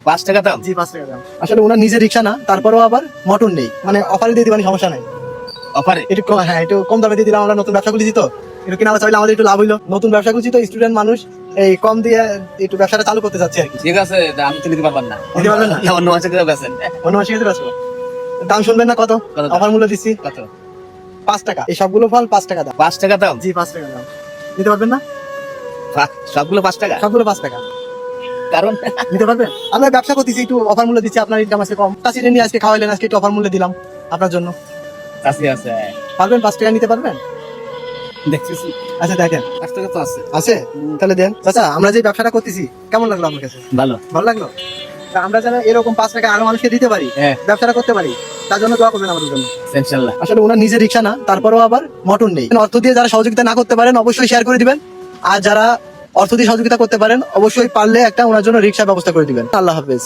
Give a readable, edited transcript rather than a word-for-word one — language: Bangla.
5 টাকা দাম। জি 5 টাকা দাম। আসলে ওনার নিজের রিক্সা না, তারপরেও আবার মটন নেই, মানে অফারে দিয়ে দিবেন, সমস্যা নাই। অফারে হ্যাঁ একটু কম দামে দিয়ে দিলাম, আমরা নতুন ব্যবসা খুলেছি তো, একটু কিনা চাইলে আমাদের একটু লাভ হইলো। নতুন ব্যবসা খুলছি তো, স্টুডেন্ট মানুষ, এই কম দিয়ে একটু ব্যবসাটা চালু করতে চাচ্ছি আর কি। ঠিক আছে, আমি তো নিতে পারবেন না। নিতে পারবেন না? অন্য মাসে করে বেছেন। অন্য মাসে খেতে পারবো। দাম শুনবেন না কত? কত দাম? অফার মূল্য দিচ্ছি কত? 5 টাকা। এই সবগুলো ফল 5 টাকা দাম। 5 টাকা দাম। জি 5 টাকা দাম। নিতে পারবেন না? সবগুলো 5 টাকা। সবগুলো 5 টাকা। কারণ নিতে পারবেন? আমরা ব্যবসা করতেছি, একটু অফার মূল্য দিচ্ছি, আপনার ইনকাম আছে কম, কাছে নিয়ে আজকে খাওয়াইলেন, আজকে একটু অফার মূল্য দিলাম আপনার জন্য। আছে আছে পারবেন? 5 টাকা নিতে পারবেন? দেখতেছি। আচ্ছা দেখেন, 5 টাকা তো আছে। আছে তাহলে দেন। চাচা, আমরা যে ব্যবসাটা করতেছি কেমন লাগলো আপনার কাছে? ভালো। ভালো লাগলো? তা আমরা যেন এরকম 5 টাকা আরো মানুষকে দিতে পারি, হ্যাঁ, ব্যবসাটা করতে পারি, তার জন্য দোয়া করবেন আমাদের জন্য। ইনশাআল্লাহ। আসলে ওনার নিজের রিক্সা না, তারপরেও আবার মটন নেই। অর্থ দিয়ে যারা সহযোগিতা না করতে পারেন অবশ্যই শেয়ার করে দিবেন, আর যারা অর্থ দিয়ে সহযোগিতা করতে পারেন অবশ্যই পারলে একটা ওনার জন্য রিক্সা ব্যবস্থা করে দিবেন। আল্লাহ হাফেজ।